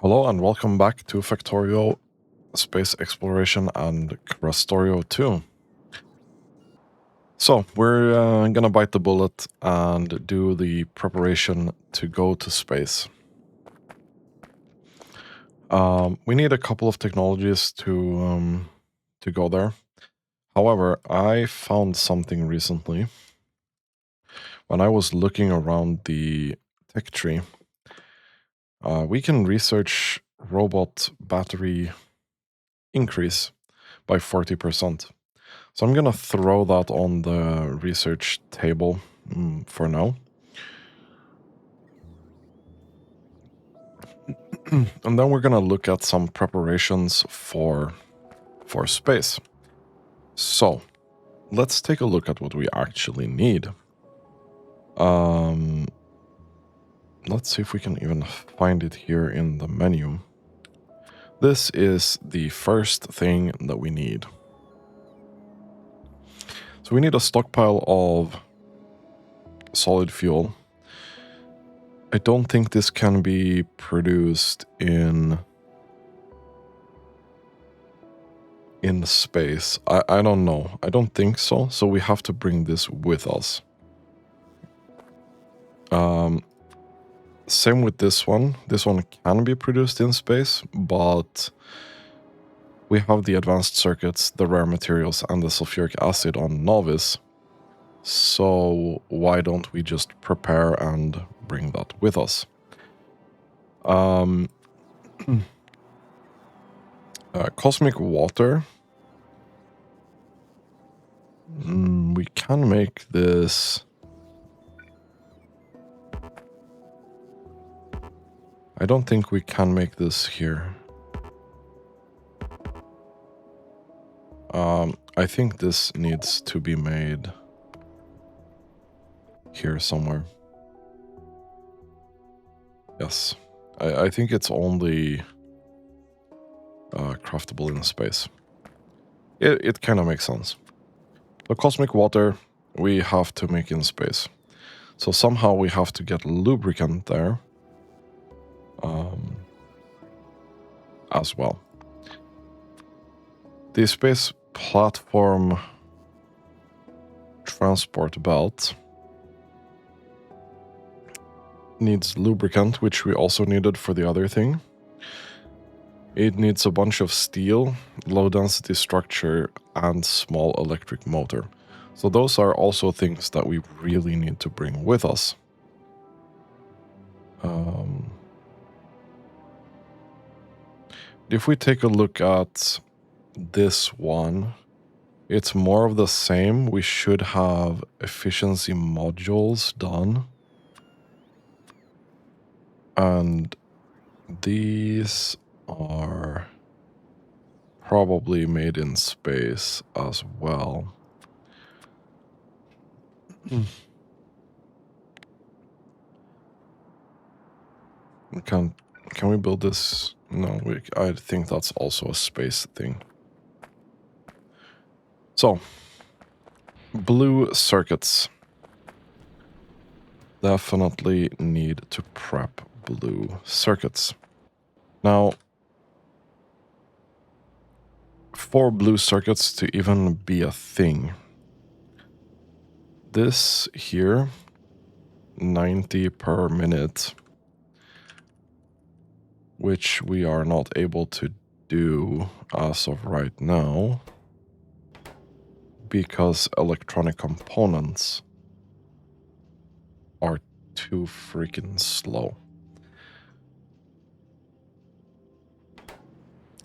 Hello and welcome back to Factorio Space Exploration and Krastorio 2. So, we're gonna bite the bullet and do the preparation to go to space. We need a couple of technologies to go there. However, I found something recently. When I was looking around the tech tree, we can research robot battery increase by 40%. So I'm gonna throw that on the research table for now. And then we're gonna look at some preparations for space. So let's take a look at what we actually need. Let's see if we can even find it here in the menu. This is the first thing that we need. So we need a stockpile of solid fuel. I don't think this can be produced in space. I don't know. I don't think so. So we have to bring this with us. Same with this one. This one can be produced in space, but we have the advanced circuits, the rare materials, and the sulfuric acid on Novice. So why don't we just prepare and bring that with us? Cosmic water. We can make this. I don't think we can make this here. I think this needs to be made here somewhere. Yes. I think it's only craftable in space. It kind of makes sense. The cosmic water we have to make in space. So somehow we have to get lubricant there as well. The space platform transport belt needs lubricant, which we also needed for the other thing. It needs a bunch of steel, low density structure, and small electric motor. So those are also things that we really need to bring with us. If we take a look at this one, it's more of the same. We should have efficiency modules done. And these are probably made in space as well. Can we build this? No, I think that's also a space thing. So, blue circuits. Definitely need to prep blue circuits. Now, for blue circuits to even be a thing, this here, 90 per minute, which we are not able to do as of right now because electronic components are too freaking slow.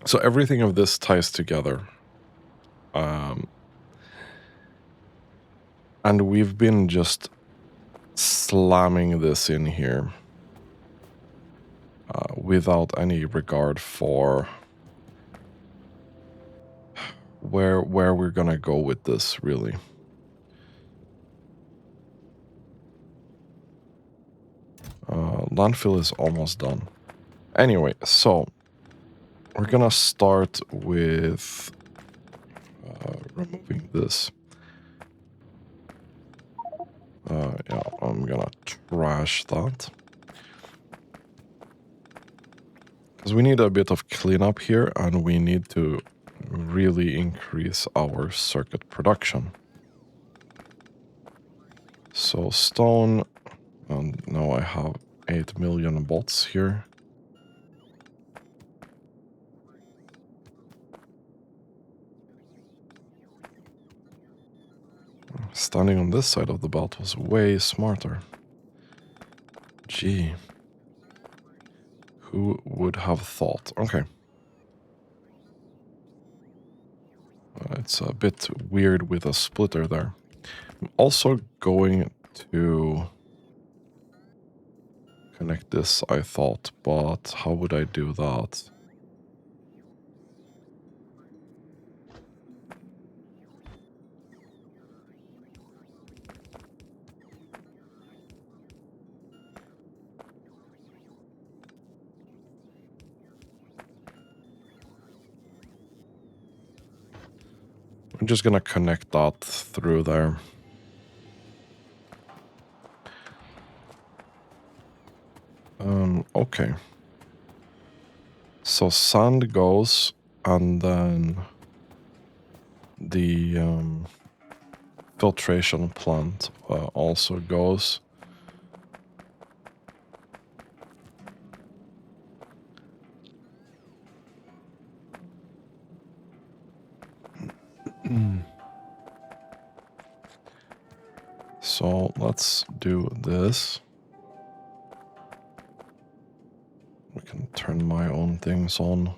So everything of this ties together. And we've been just slamming this in here without any regard for where we're gonna go with this, really. Landfill is almost done. Anyway, so we're gonna start with removing this. Yeah, I'm gonna trash that. Because we need a bit of cleanup here, and we need to really increase our circuit production. So stone, and now I have 8 million bolts here. Standing on this side of the belt was way smarter. Gee. Who would have thought? Okay. It's a bit weird with a splitter there. I'm also going to connect this, I thought, but how would I do that? I'm just gonna connect that through there. Okay. So sand goes, and then the filtration plant also goes. So let's do this. We can turn my own things on.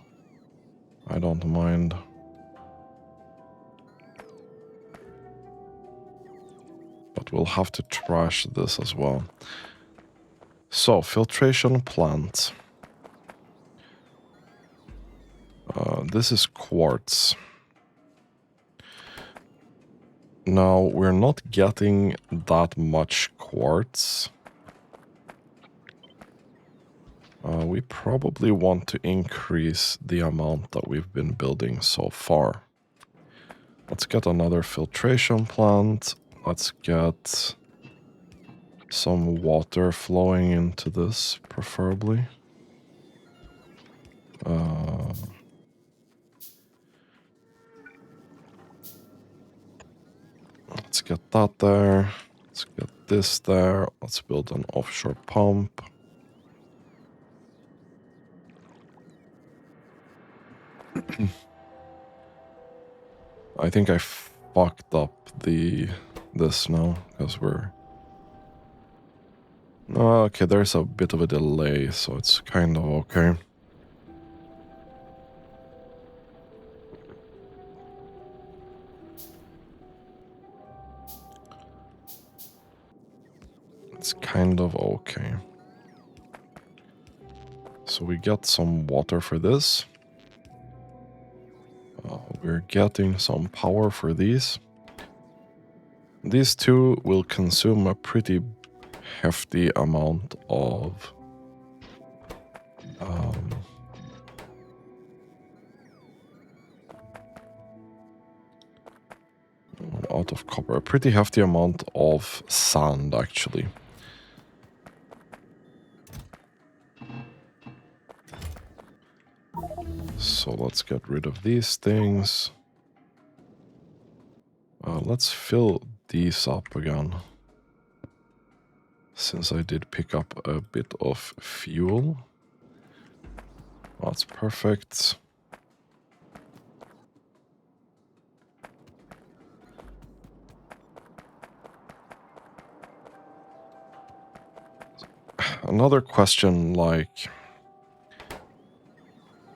I don't mind. But we'll have to trash this as well. So, filtration plant. This is quartz. Now, we're not getting that much quartz. We probably want to increase the amount that we've been building so far. Let's get another filtration plant. Let's get some water flowing into this, preferably. Let's get that there. Let's get this there. Let's build an offshore pump. I think I fucked up this now, because we're... Okay, there's a bit of a delay, so it's kind of okay. It's kind of okay. So we get some water for this. We're getting some power for these. These two will consume a pretty hefty amount of out of copper, a pretty hefty amount of sand, actually. So let's get rid of these things. Let's fill these up again, since I did pick up a bit of fuel. That's perfect. Another question, like,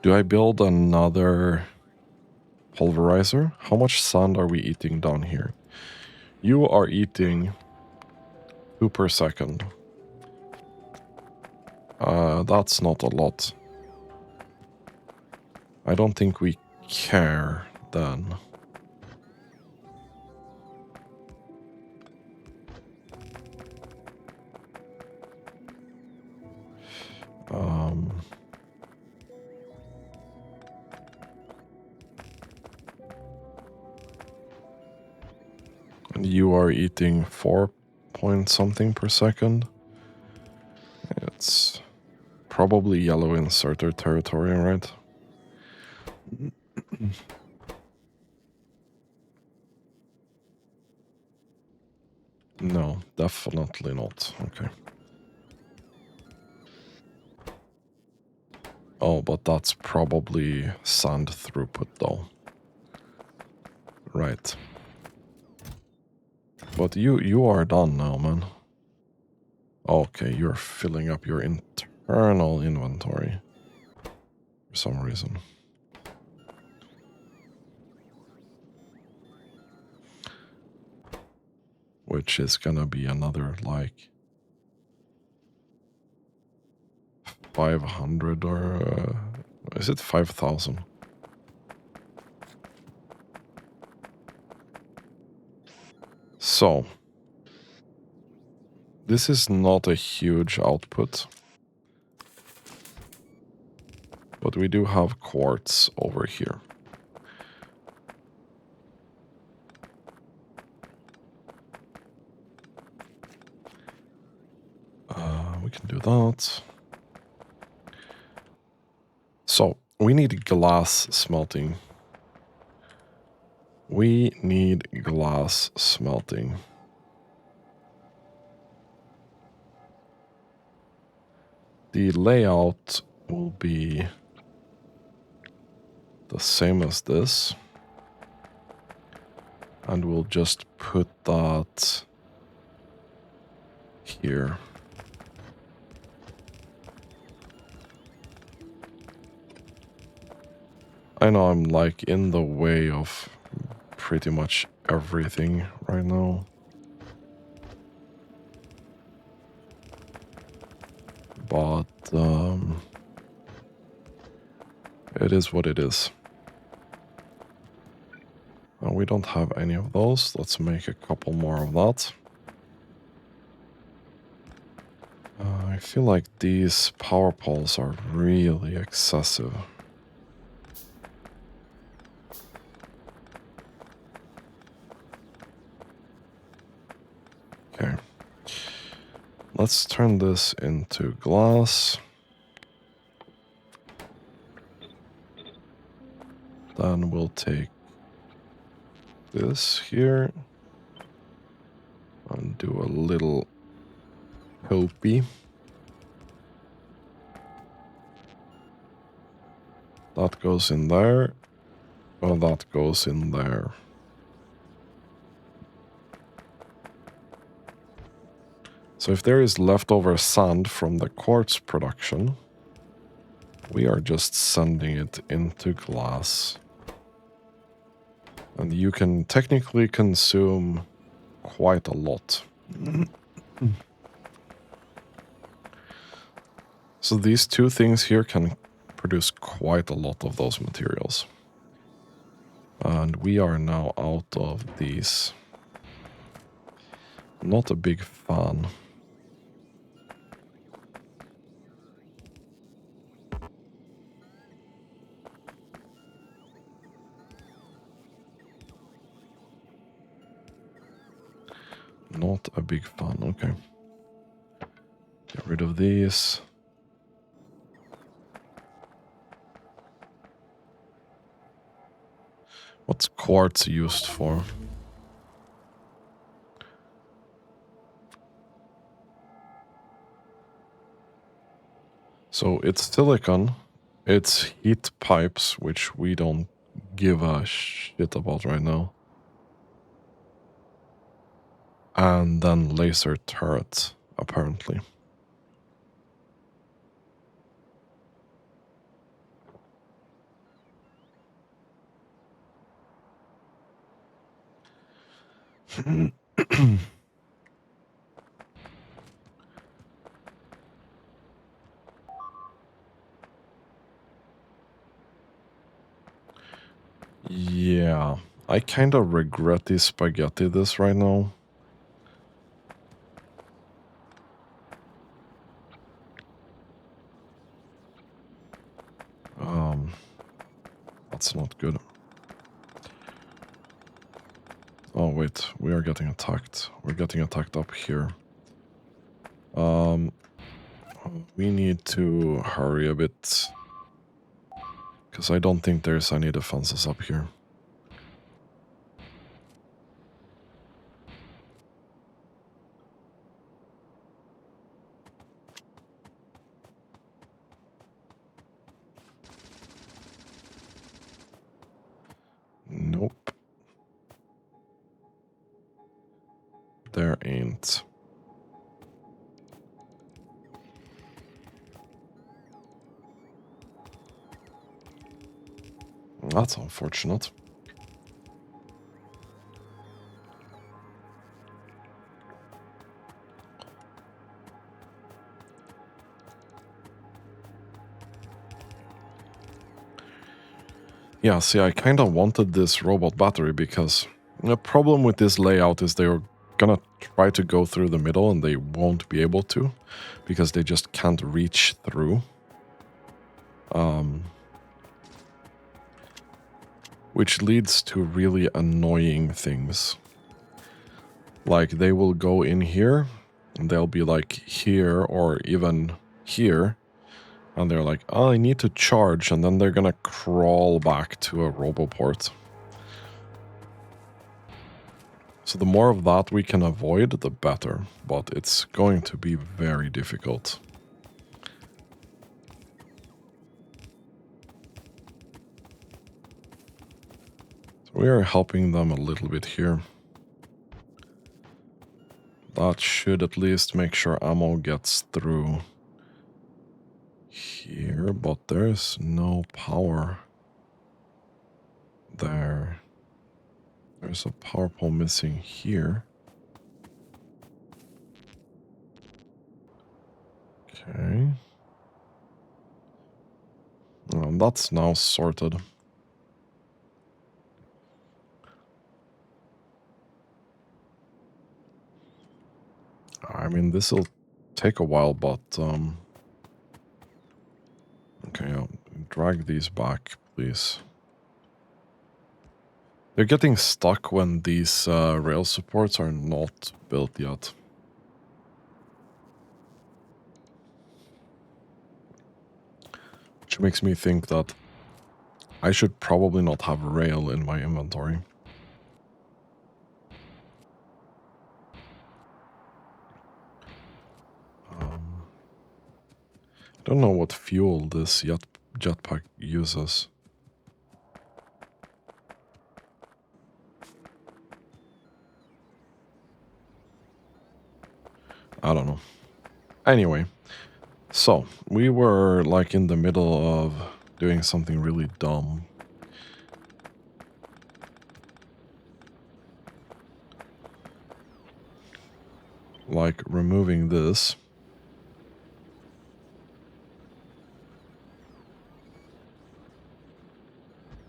do I build another pulverizer? How much sand are we eating down here? You are eating 2 per second. That's not a lot. I don't think we care then. And you are eating 4 point something per second. It's probably yellow inserter territory, right? No, definitely not. Okay. Oh, but that's probably sand throughput though. Right. But you are done now, man. Okay, you're filling up your internal inventory for some reason. Which is gonna be another, like, 500 or... is it 5,000? So, this is not a huge output. But we do have quartz over here. We can do that. So, we need glass smelting. We need glass smelting. The layout will be the same as this. And we'll just put that here. I know I'm like in the way of pretty much everything right now. But it is what it is. We don't have any of those. Let's make a couple more of that. I feel like these power poles are really excessive. Okay. Let's turn this into glass. Then we'll take this here and do a little copy. That goes in there. Well, that goes in there. So if there is leftover sand from the quartz production, we are just sending it into glass. And you can technically consume quite a lot. So these two things here can produce quite a lot of those materials. And we are now out of these. Not a big fan. Not a big fan, okay. Get rid of these. What's quartz used for? So it's silicon, it's heat pipes, which we don't give a shit about right now. And then laser turrets, apparently. Yeah, I kind of regret the spaghetti this right now. That's not good. Oh wait, we are getting attacked. We're getting attacked up here. we need to hurry a bit, because I don't think there's any defenses up here. Nope. There ain't. That's unfortunate. Yeah, see, I kind of wanted this robot battery because the problem with this layout is they're gonna try to go through the middle and they won't be able to because they just can't reach through. Which leads to really annoying things. Like, they will go in here and they'll be like here or even here. And they're like, oh, I need to charge. And then they're gonna crawl back to a roboport. So the more of that we can avoid, the better. But it's going to be very difficult. So we are helping them a little bit here. That should at least make sure ammo gets through here, but there's no power there. There's a power pole missing here. Okay. That's now sorted. I mean, this will take a while, but okay, I'll drag these back, please. They're getting stuck when these rail supports are not built yet. Which makes me think that I should probably not have rail in my inventory. I don't know what fuel this jetpack uses. I don't know. Anyway, so we were like in the middle of doing something really dumb. Like removing this.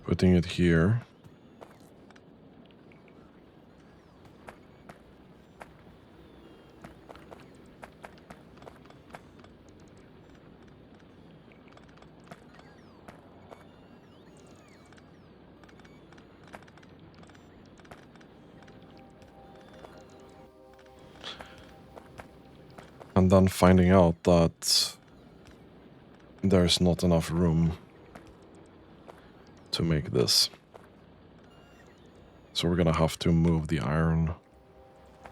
Putting it here. And then finding out that there's not enough room to make this. So we're gonna have to move the iron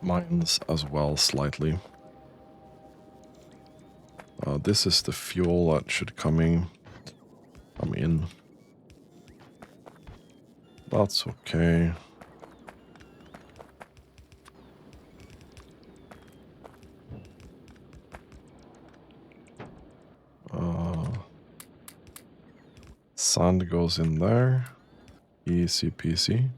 mines as well slightly. This is the fuel that should come in. That's okay. Sand goes in there. Easy peasy.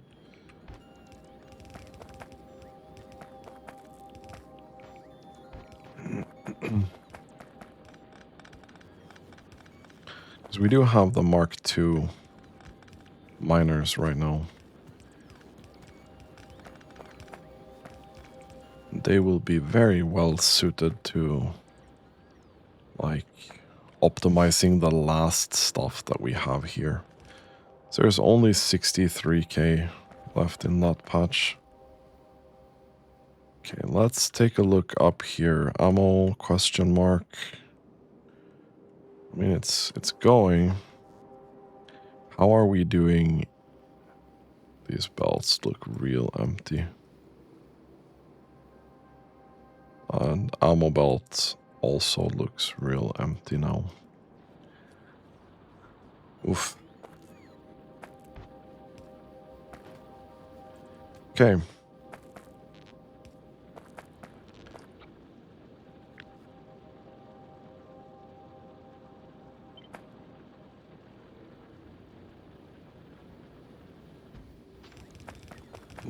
Because we do have the Mark II miners right now. They will be very well suited to like optimizing the last stuff that we have here. So there's only 63k left in that patch. Okay, let's take a look up here. Ammo, question mark. I mean, it's going. How are we doing? These belts look real empty. And ammo belt also looks real empty now. Oof. Okay.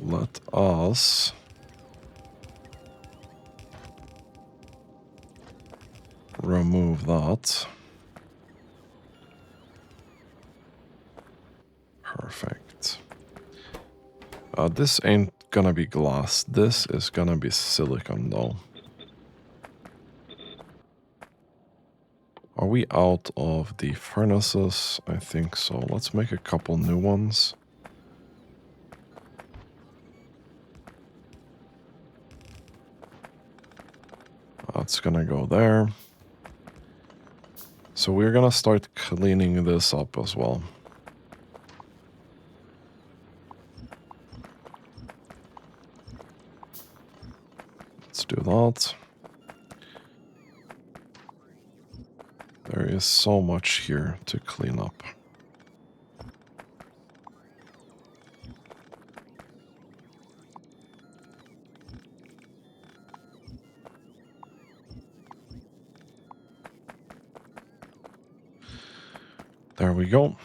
Let us remove that. Perfect. This ain't gonna be glass. This is gonna be silicon though. Are we out of the furnaces? I think so. Let's make a couple new ones. That's gonna go there. So we're gonna start cleaning this up as well. Let's do that. There is so much here to clean up. There we go.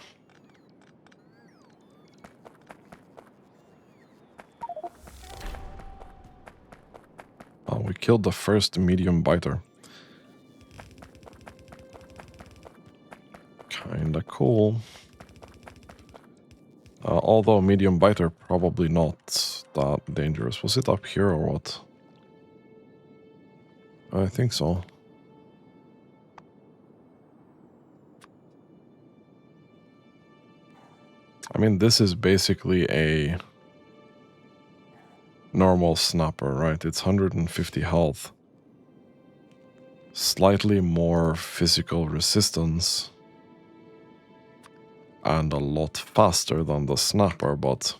Oh, we killed the first medium biter. Kinda cool. Although medium biter probably not that dangerous. Was it up here or what? I think so. I mean, this is basically a normal snapper, right? It's 150 health. Slightly more physical resistance. And a lot faster than the snapper, but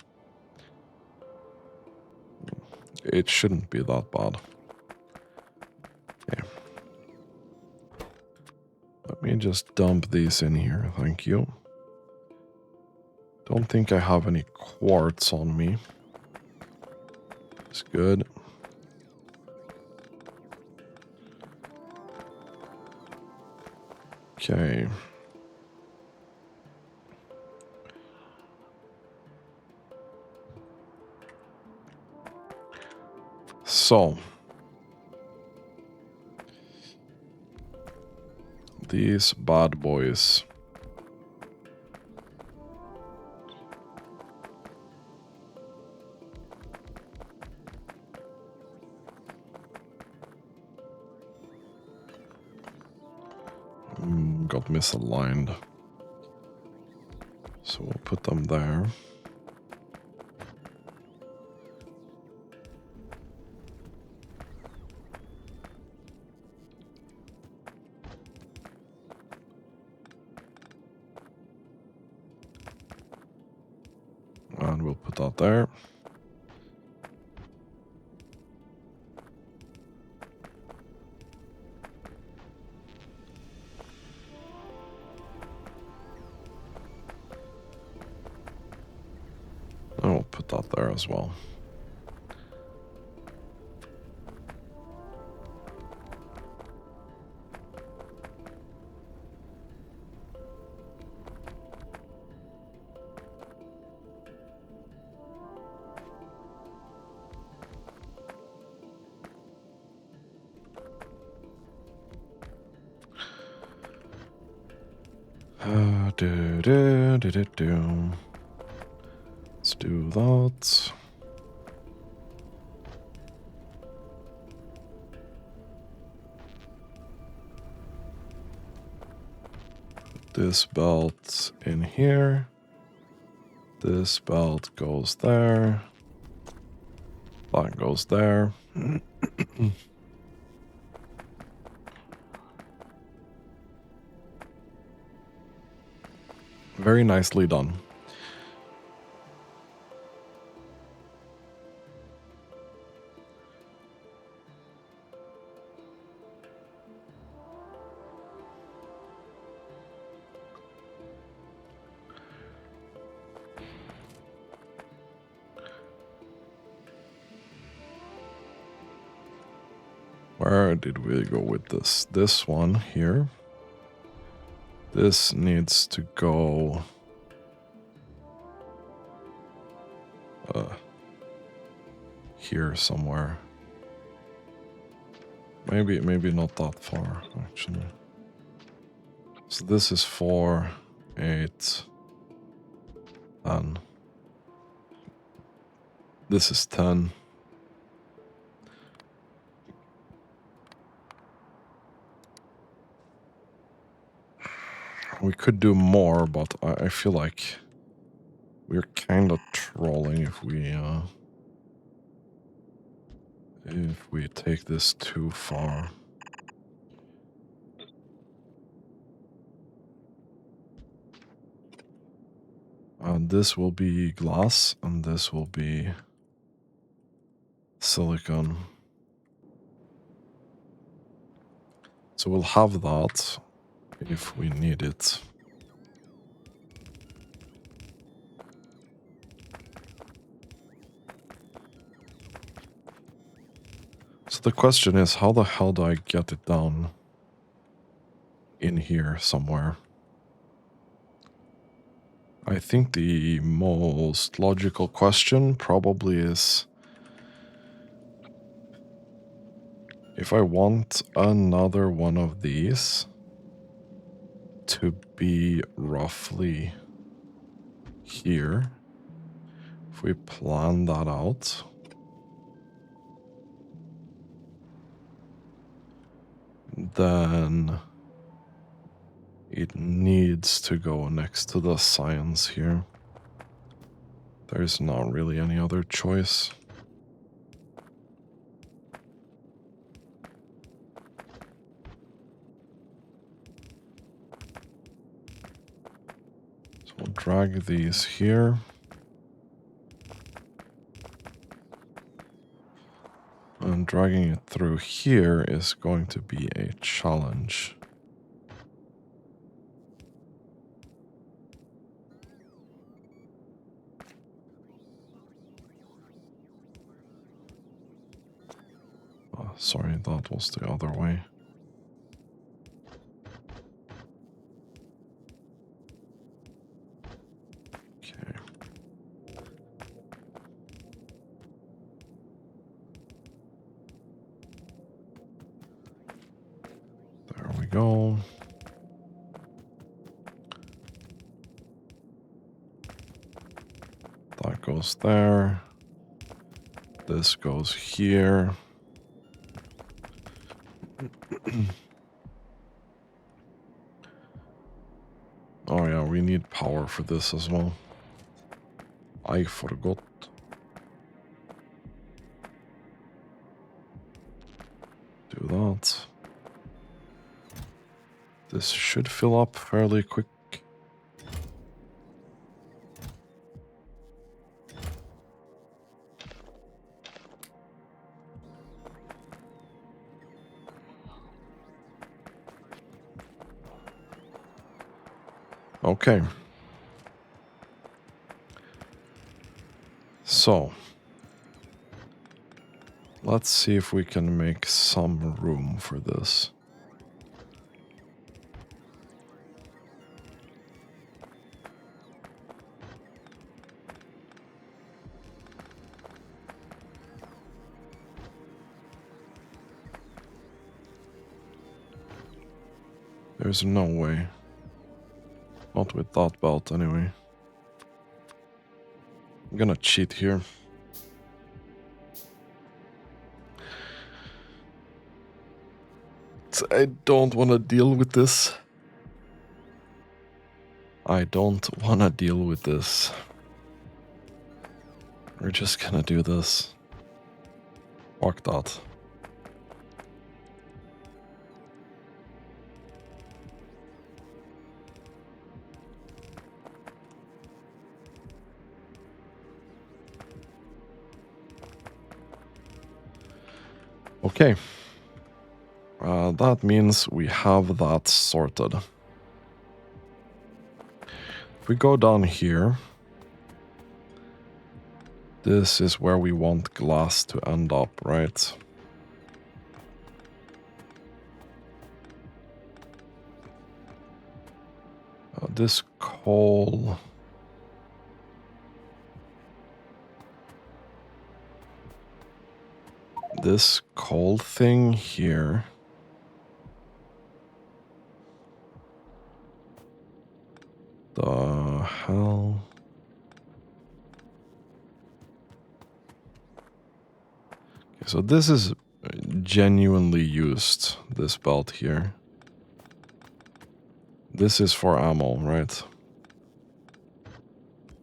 it shouldn't be that bad. Okay. Let me just dump these in here, thank you. Don't think I have any quartz on me. It's good. Okay. So. These bad boys. Got misaligned. So we'll put them there. And we'll put that there. And we'll put that there as well. Let's do that. Put this belt in here. This belt goes there. That goes there. Very nicely done. Where did we go with this? This one here. This needs to go... here somewhere. Maybe not that far, actually. So this is 4, 8, 10. This is 10. We could do more, but I feel like we're kind of trolling if we take this too far. And this will be glass, and this will be silicon. So we'll have that if we need it. So the question is, how the hell do I get it down in here somewhere? I think the most logical question probably is, if I want another one of these to be roughly here, if we plan that out, then it needs to go next to the science here. There's not really any other choice. So we'll drag these here. And dragging it through here is going to be a challenge. Oh, sorry, that was the other way. Okay. There we go. That goes there. This goes here. Oh yeah, we need power for this as well. I forgot. Do that. This should fill up fairly quick. Okay. So, let's see if we can make some room for this. There's no way. Not with that belt, anyway. I'm gonna cheat here. I don't want to deal with this. I don't want to deal with this. We're just gonna do this. Fuck that. Okay. That means we have that sorted. If we go down here, this is where we want glass to end up, right? This coal... This coal thing here... The hell... Okay, so this is genuinely used, this belt here. This is for ammo, right?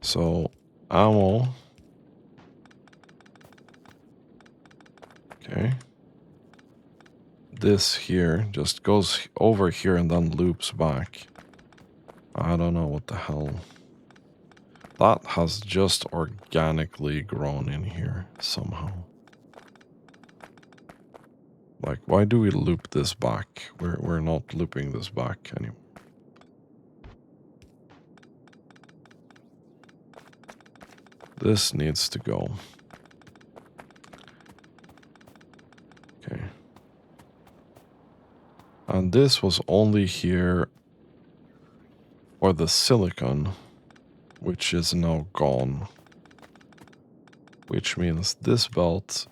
So, ammo... Okay. This here just goes over here and then loops back. I don't know what the hell. That has just organically grown in here somehow. Like, why do we loop this back? We're not looping this back anymore. This needs to go. Okay. And this was only here for the silicon, which is now gone. Which means this belt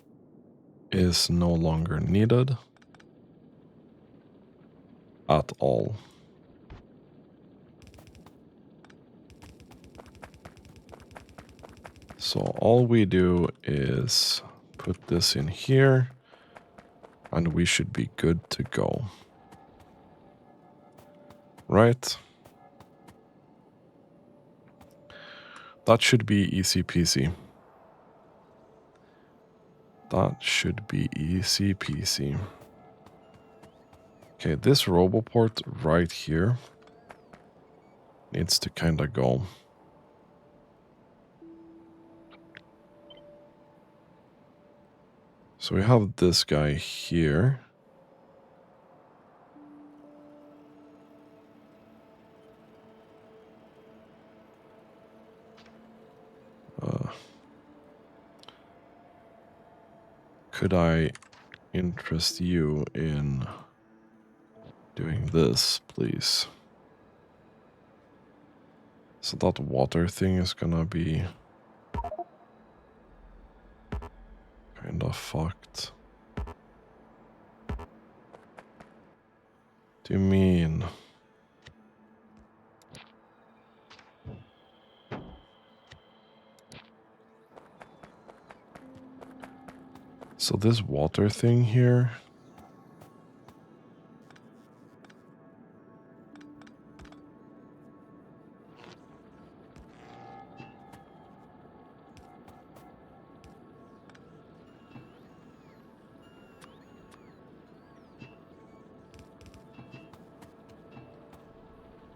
is no longer needed at all. So all we do is put this in here and we should be good to go. Right? That should be easy peasy. That should be easy peasy. Okay, this roboport right here needs to kind of go. So we have this guy here. Could I interest you in doing this, please? So that water thing is gonna be kind of fucked. Do you mean? So this water thing here...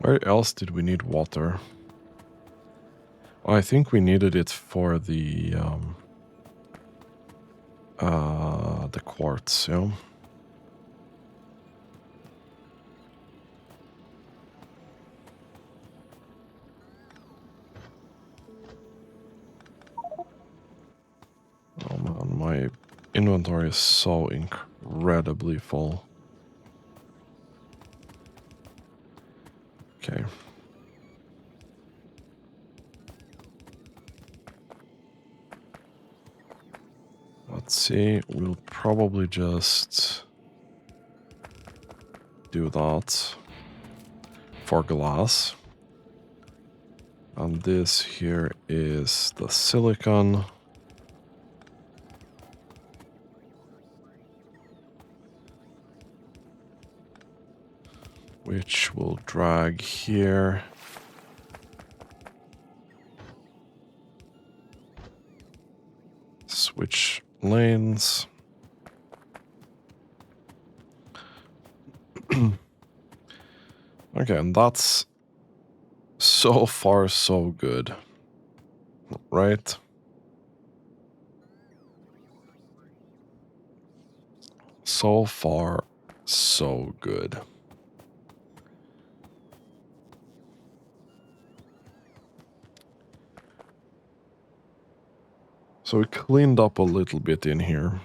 Where else did we need water? Oh, I think we needed it for the quartz, yeah? Oh man, my inventory is so incredibly full. Okay. Let's see, we'll probably just do that for glass. And this here is the silicon. Which will drag here. Switch lanes. Okay, and that's so far so good, right? So far, so good. So we cleaned up a little bit in here.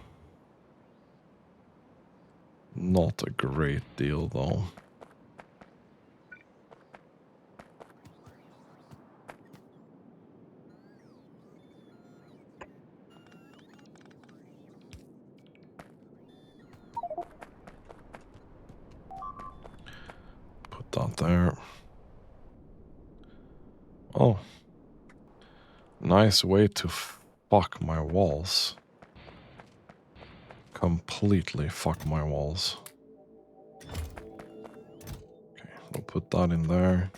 Not a great deal, though. Put that there. Oh. Nice way to fuck my walls. Completely fuck my walls. Okay, we'll put that in there.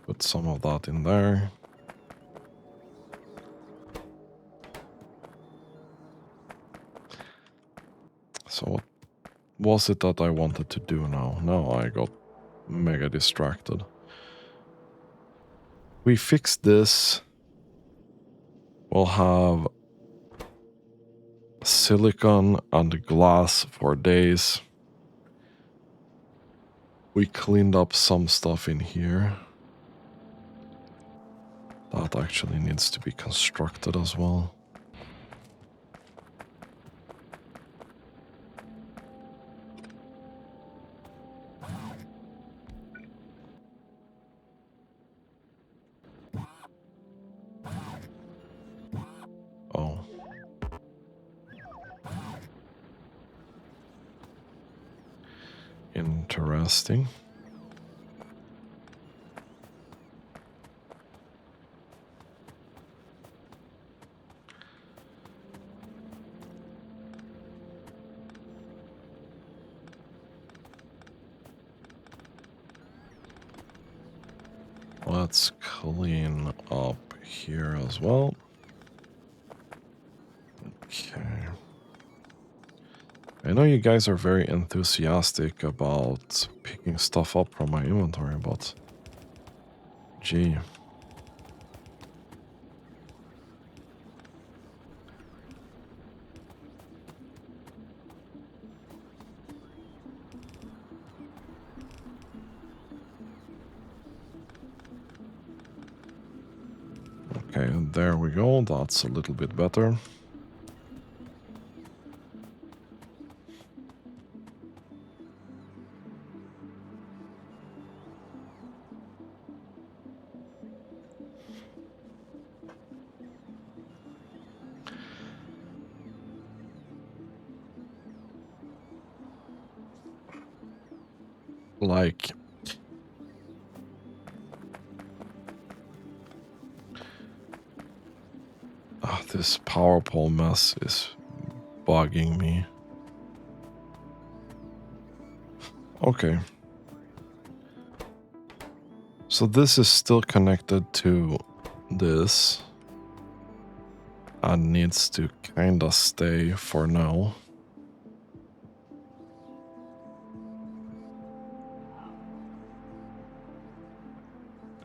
Put some of that in there. So what was it that I wanted to do now? No, I got mega distracted. We fix this. We'll have silicon and glass for days. We cleaned up some stuff in here. That actually needs to be constructed as well. Oh. Interesting. Let's clean up here as well. Okay. I know you guys are very enthusiastic about picking stuff up from my inventory, but gee. Okay, there we go. That's a little bit better. Like, this power pole mess is bugging me. Okay. So this is still connected to this and needs to kinda stay for now.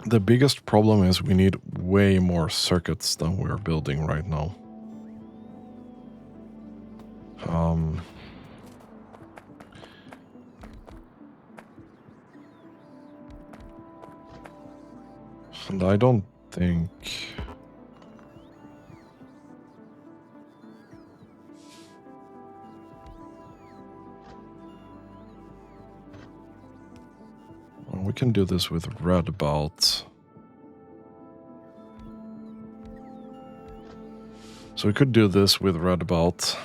The biggest problem is we need way more circuits than we're building right now. And I don't think... Well, we can do this with red belt. So we could do this with red belt.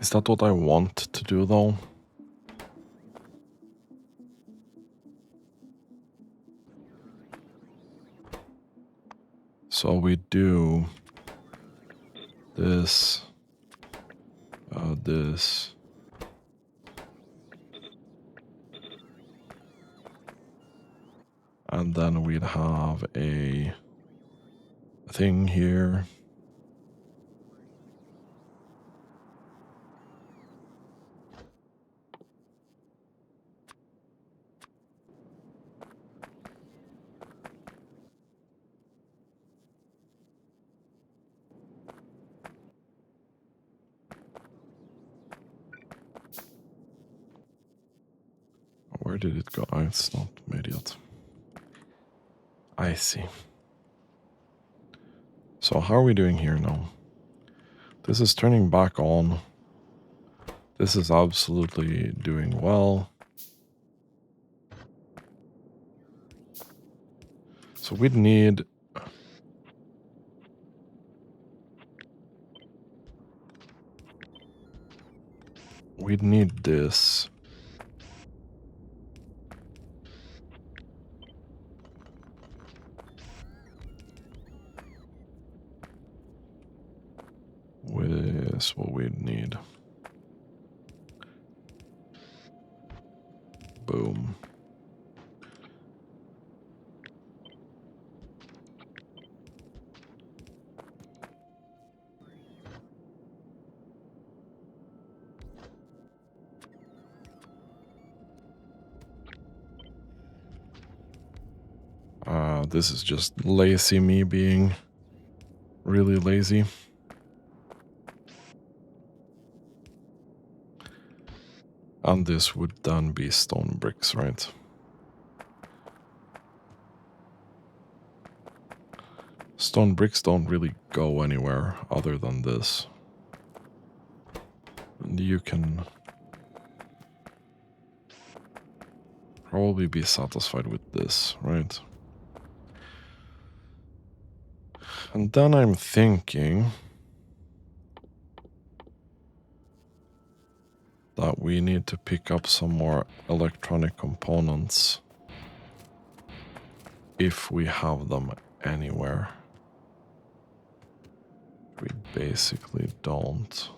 Is that what I want to do, though? So we do this, this. And then we'd have a thing here. Where did it go? Oh, it's not made yet. I see. So how are we doing here now? This is turning back on. This is absolutely doing well. So we'd need... We'd need this. With what we'd need. Boom. This is just lazy me being really lazy. And this would then be stone bricks, right? Stone bricks don't really go anywhere other than this. And you can probably be satisfied with this, right? And then I'm thinking that we need to pick up some more electronic components if we have them anywhere. We basically don't.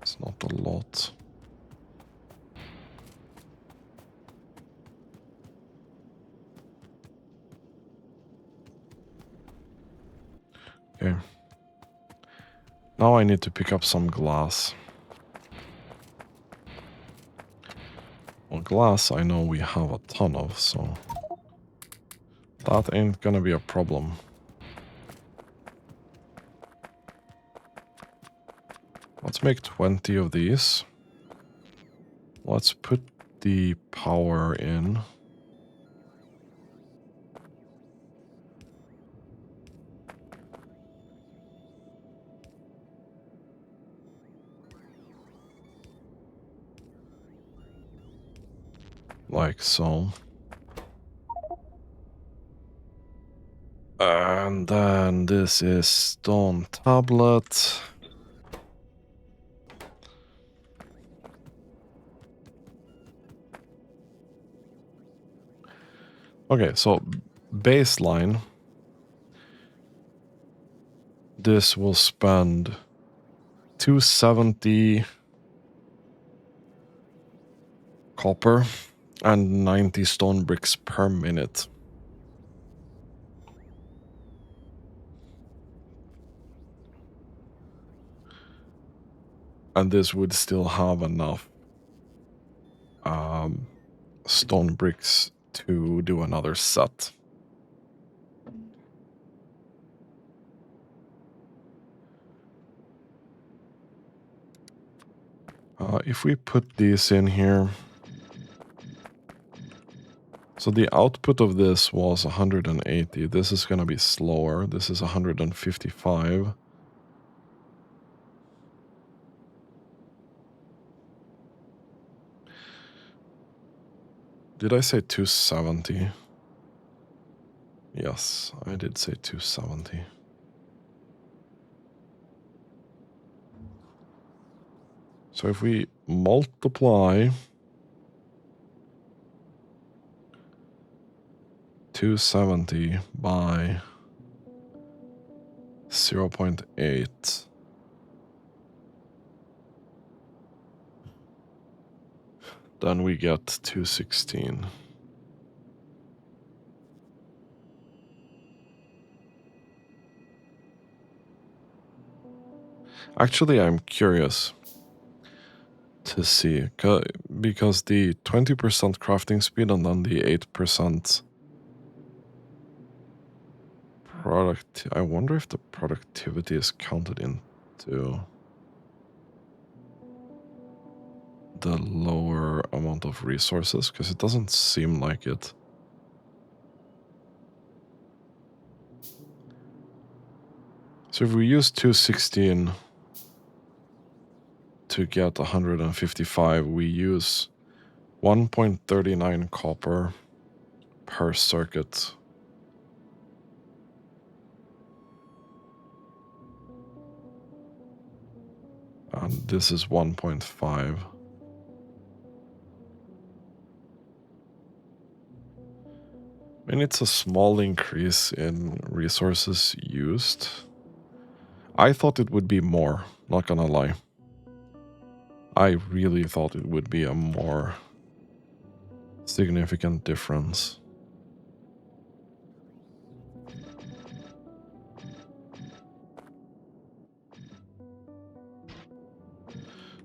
It's not a lot. Okay. Now I need to pick up some glass. Well, glass I know we have a ton of, so that ain't gonna be a problem. Let's make 20 of these. Let's put the power in. Like so. And then this is stone tablet. Okay, so baseline. This will spend 270 copper and 90 stone bricks per minute. And this would still have enough stone bricks to do another set. If we put these in here, so the output of this was 180. This is going to be slower. This is 155. Did I say 270? Yes, I did say 270. So if we multiply 270 by 0.8. Then we get 216. Actually, I'm curious to see, because the 20% crafting speed and then the 8% product, I wonder if the productivity is counted into the lower amount of resources, because it doesn't seem like it. So if we use 216 to get 155, we use 1.39 copper per circuit. And this is 1.5. I mean, it's a small increase in resources used. I thought it would be more, not gonna lie. I really thought it would be a more significant difference.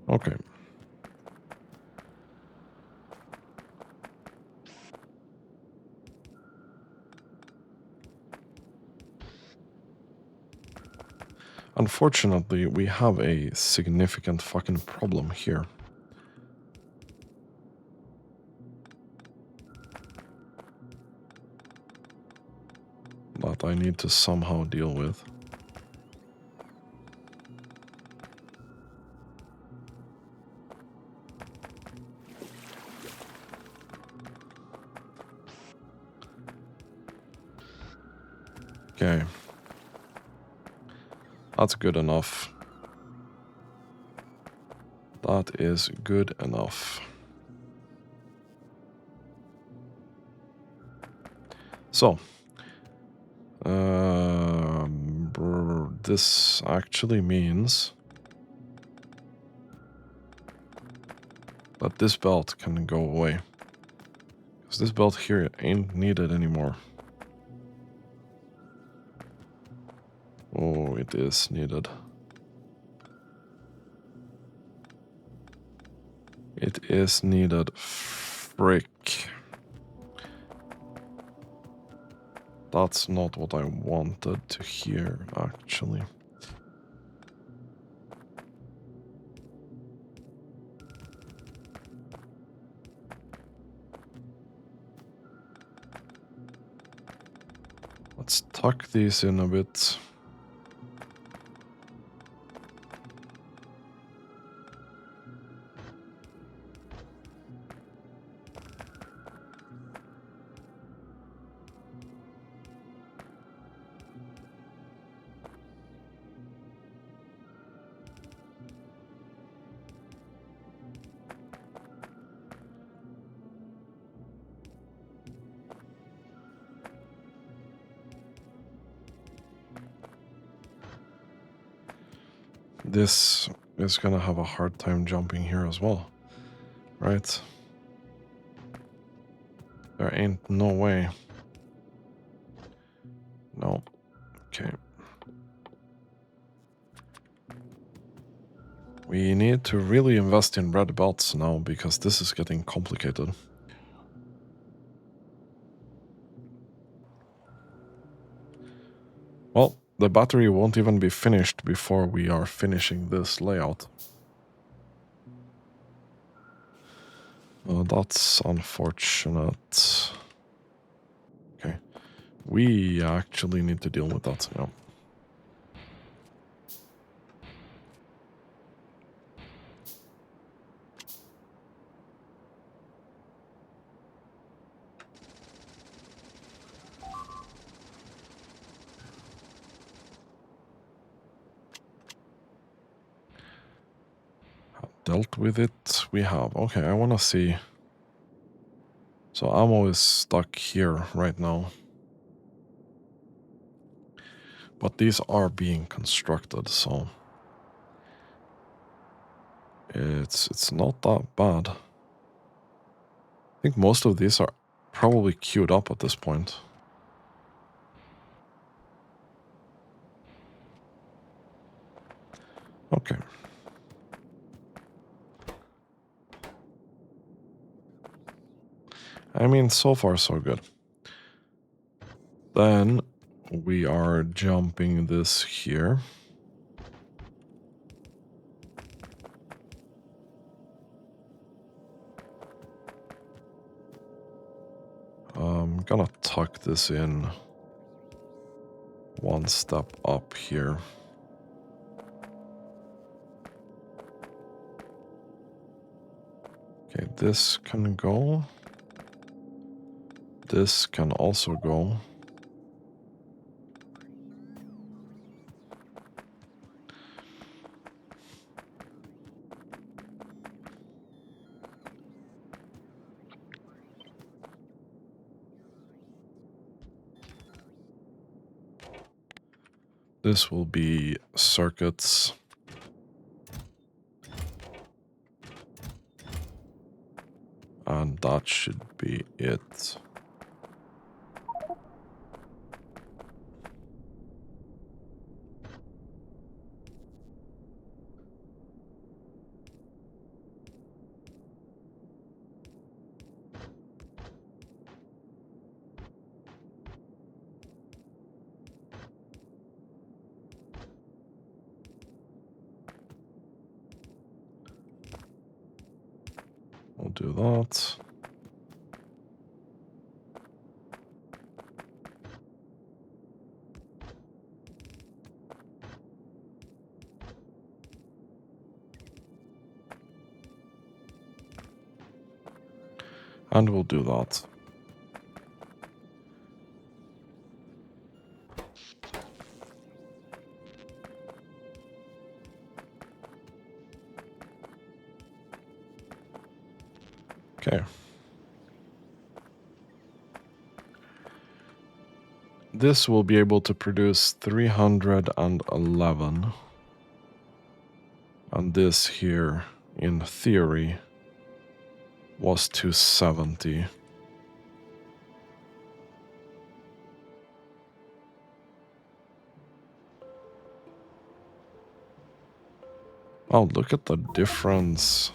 Okay. Unfortunately, we have a significant fucking problem here. That I need to somehow deal with. Okay. That's good enough. That is good enough. So, this actually means that this belt can go away. Because this belt here ain't needed anymore. Oh, it is needed. It is needed. Frick. That's not what I wanted to hear, actually. Let's tuck these in a bit. This is gonna have a hard time jumping here as well, right? There ain't no way. No. Okay. We need to really invest in red belts now, because this is getting complicated. Well, the battery won't even be finished before we are finishing this layout. That's unfortunate. Okay. We actually need to deal with that, yeah. Dealt with it, we have. Okay, I want to see. So ammo is stuck here right now. But these are being constructed, so it's not that bad. I think most of these are probably queued up at this point. Okay. I mean, so far so good. Then we are jumping this here. I'm gonna tuck this in one step up here. Okay, this can go. This can also go. This will be circuits. And that should be it. We'll do that. And we'll do that. Okay. This will be able to produce 311. And this here, in theory, was 270. Wow, look at the difference.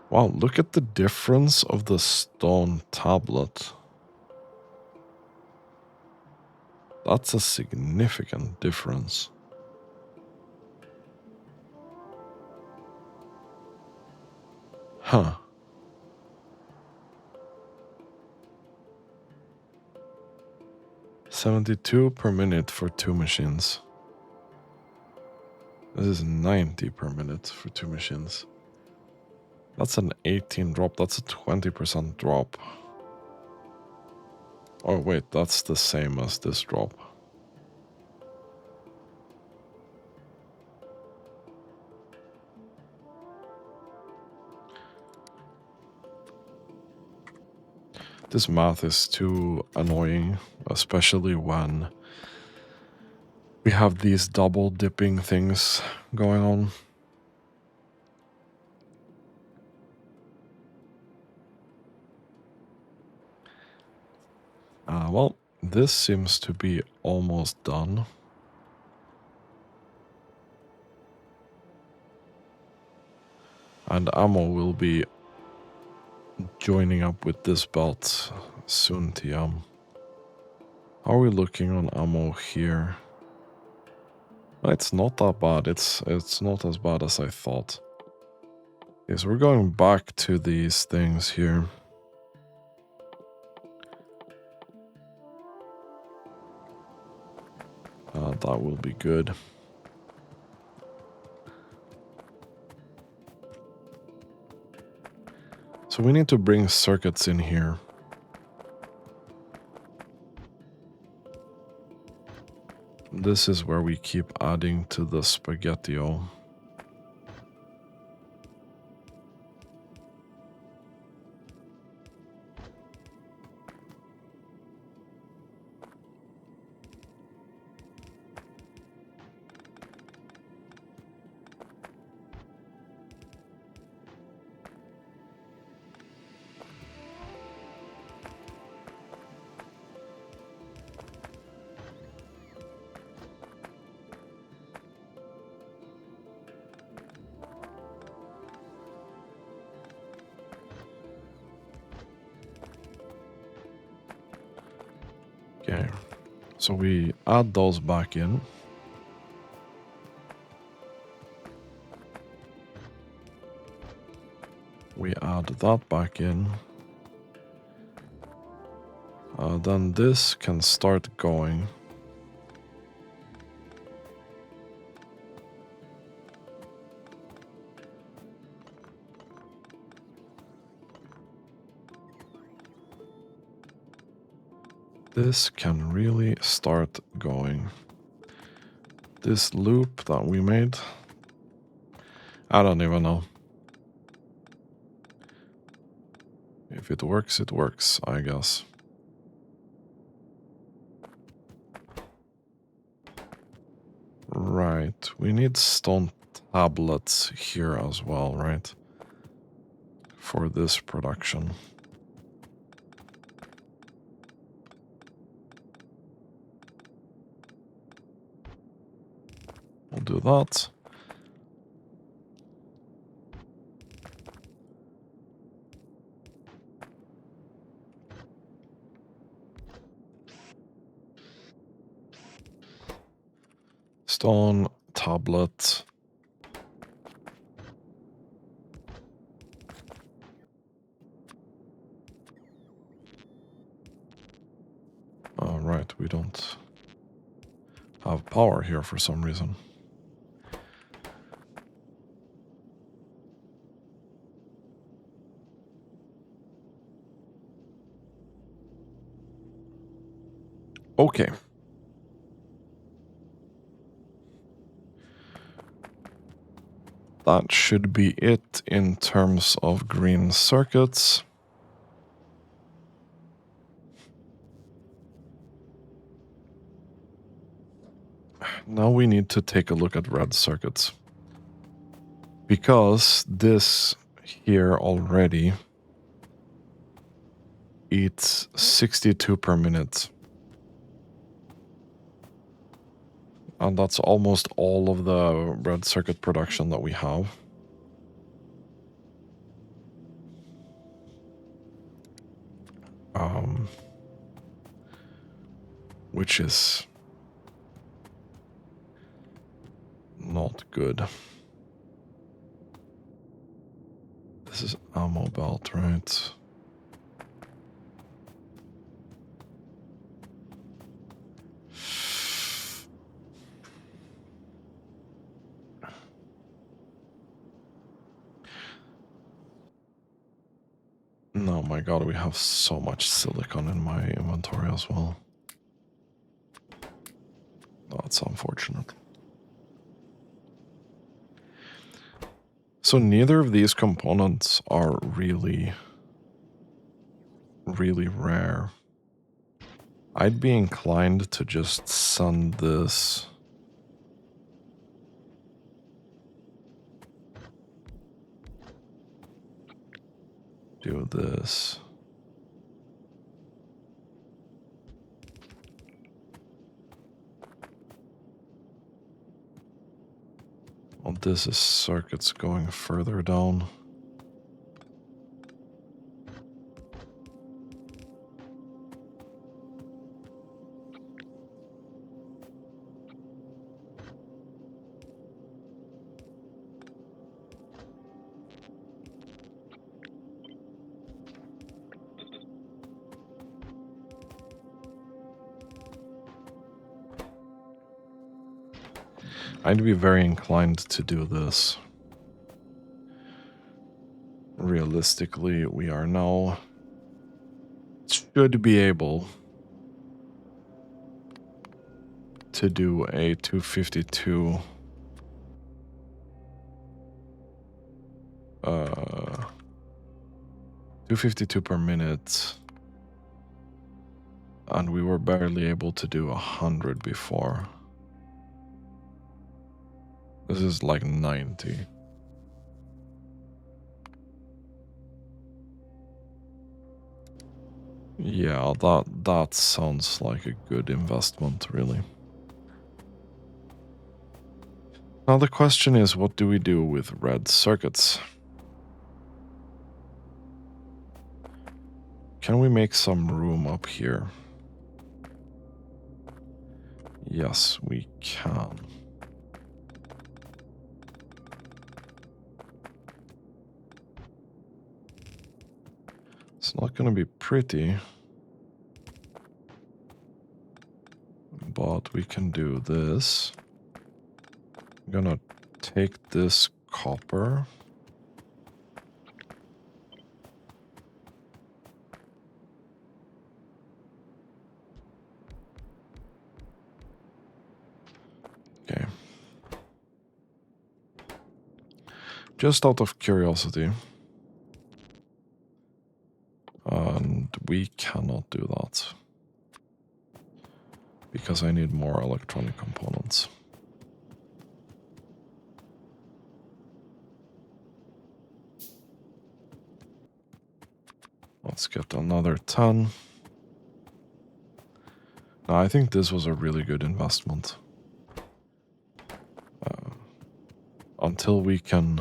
Wow, look at the difference of the stone tablet. That's a significant difference. Huh. $72 per minute for 2 machines. This is 90 per minute for 2 machines. That's an 18 drop. That's a 20% drop. Oh wait, that's the same as this drop. This math is too annoying, especially when we have these double dipping things going on. Well, this seems to be almost done. And ammo will be joining up with this belt soon, TM. How are we looking on ammo here? It's not that bad. It's not as bad as I thought. Okay, so we're going back to these things here. That will be good. So we need to bring circuits in here. This is where we keep adding to the spaghetti-o. Okay, so we add those back in. We add that back in. Then this can start going. This can really start going. This loop that we made, I don't even know. If it works, I guess. Right, we need stone tablets here as well, right? For this production. We'll do that. Stone tablet. Right, we don't have power here for some reason. Okay. That should be it in terms of green circuits. Now we need to take a look at red circuits. Because this here already eats 62 per minute. And that's almost all of the red circuit production that we have. Which is not good. This is ammo belt, right? No, my god, we have so much silicon in my inventory as well. That's unfortunate. So neither of these components are really rare. I'd be inclined to just send this. Do this. Well, this is circuits going further down. I'd be very inclined to do this. Realistically, we are now should be able to do a 252 252 per minute, and we were barely able to do 100 before. This is like 90. Yeah, that sounds like a good investment, really. Now the question is, what do we do with red circuits? Can we make some room up here? Yes, we can. It's not gonna be pretty, but we can do this. I'm gonna take this copper. Okay. Just out of curiosity. And we cannot do that. Because I need more electronic components. Let's get another 10. Now, I think this was a really good investment. Until we can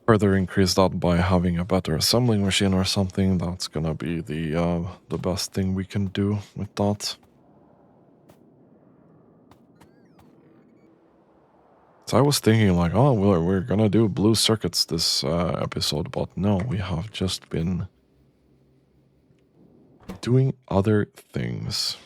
further increase that by having a better assembling machine or something, that's gonna be the best thing we can do with that. So I was thinking like, oh, we're gonna do blue circuits this episode, but no, we have just been doing other things.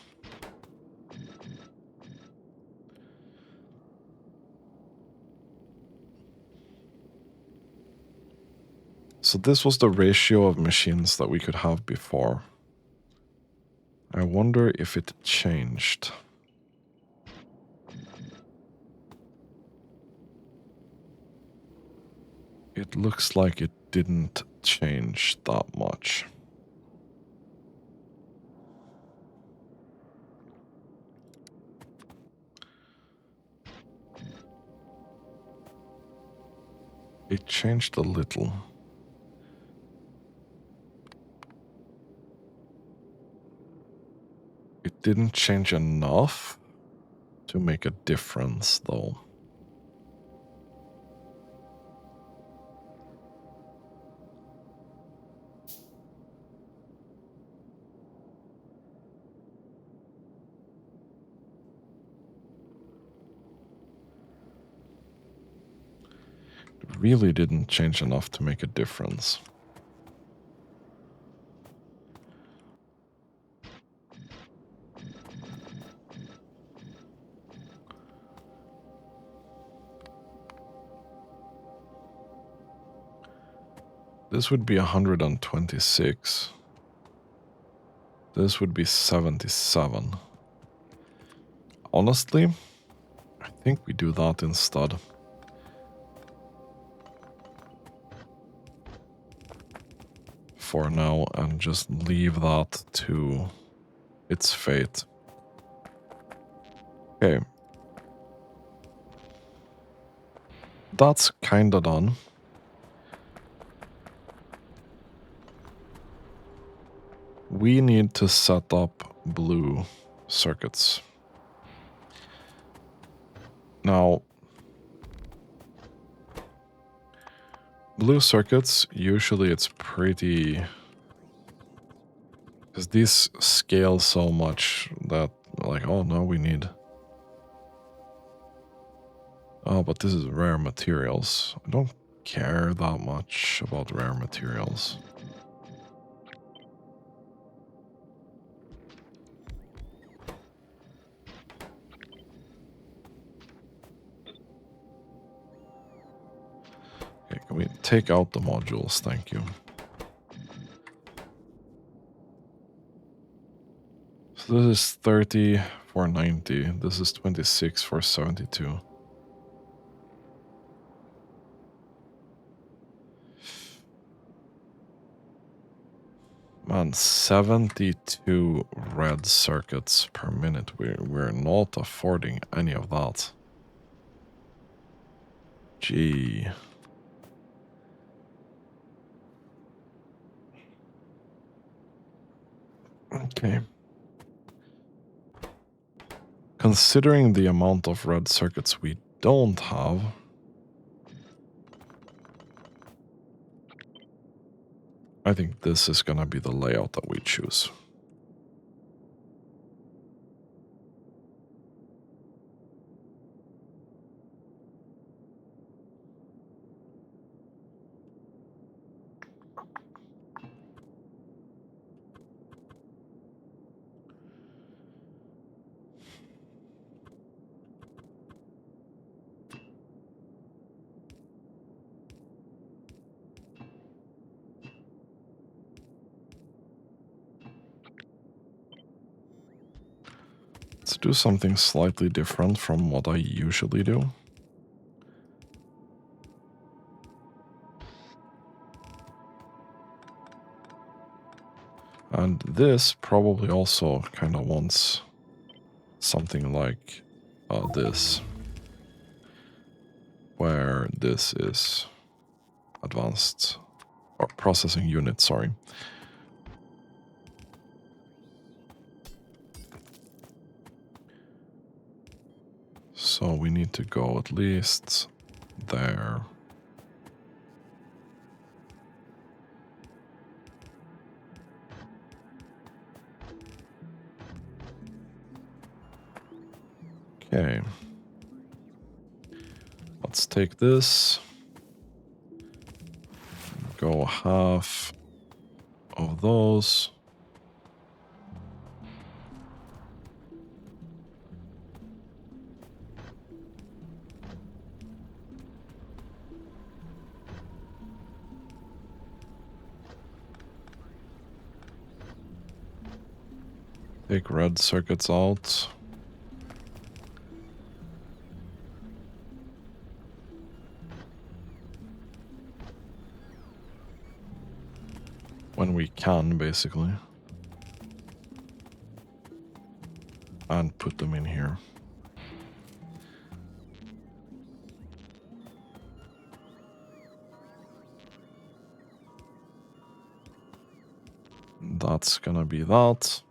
So this was the ratio of machines that we could have before. I wonder if it changed. It looks like it didn't change that much. It changed a little. It didn't change enough to make a difference, though. It really didn't change enough to make a difference. This would be 126. This would be 77. Honestly, I think we do that instead. For now, and just leave that to its fate. Okay. That's kinda done. We need to set up blue circuits. Now, blue circuits, usually it's pretty... because these scale so much that, like, oh no, we need... oh, but this is rare materials. I don't care that much about rare materials. Okay, can we take out the modules? Thank you. So this is 30 for 90. This is 26 for 72. Man, 72 red circuits per minute. We're not affording any of that. Gee. Okay. Considering the amount of red circuits we don't have, I think this is gonna be the layout that we choose. Let's do something slightly different from what I usually do. And this probably also kind of wants something like this, where this is advanced, or processing unit, sorry. So we need to go at least there. Okay. Let's take this. Go half of those. Take red circuits out. When we can, basically. And put them in here. That's gonna be that.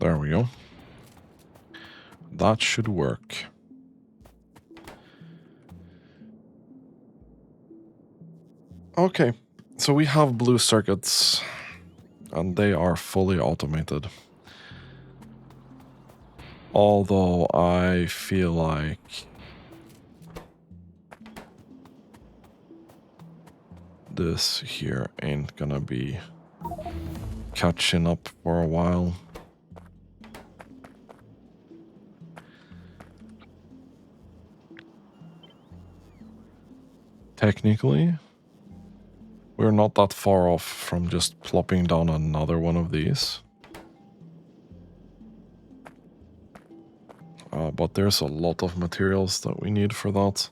There we go. That should work. Okay, so we have blue circuits, and they are fully automated. Although I feel like this here ain't gonna be catching up for a while. Technically, we're not that far off from just plopping down another one of these. But there's a lot of materials that we need for that.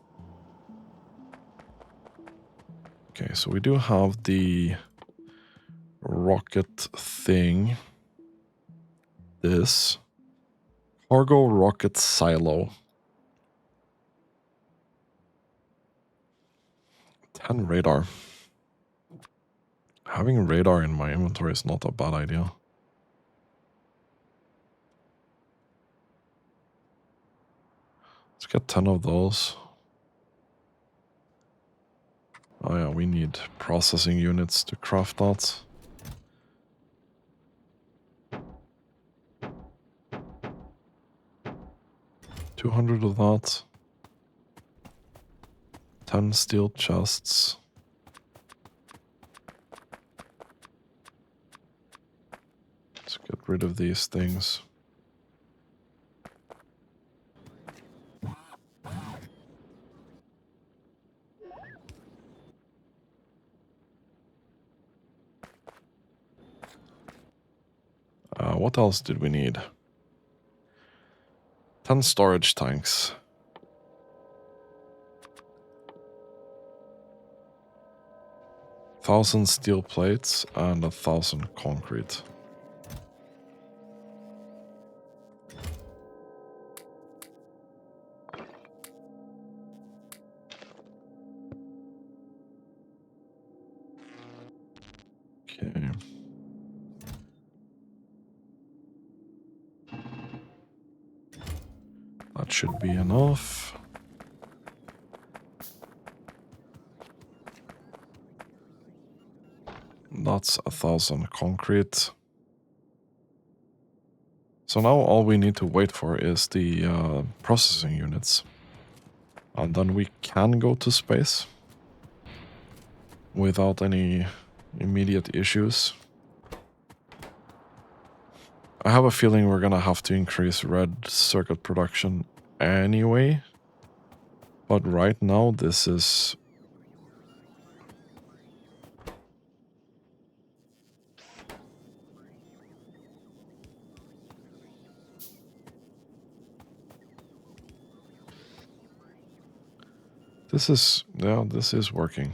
Okay, so we do have the rocket thing. This. Cargo rocket silo. 10 radar. Having radar in my inventory is not a bad idea. Let's get 10 of those. Oh yeah, we need processing units to craft that. $200 of that. 10 steel chests. Let's get rid of these things. What else did we need? 10 storage tanks. 1,000 steel plates and 1,000 concrete. Okay. That should be enough. That's 1,000 concrete. So now all we need to wait for is the processing units. And then we can go to space without any immediate issues. I have a feeling we're gonna have to increase red circuit production anyway. But right now this is... this is working.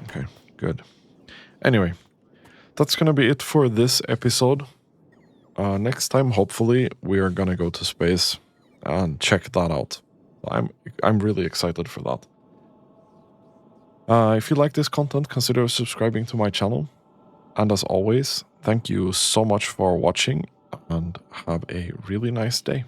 Okay, good. Anyway, that's gonna be it for this episode. Next time, hopefully, we are gonna go to space and check that out. I'm really excited for that. If you like this content, consider subscribing to my channel. And as always, thank you so much for watching and have a really nice day.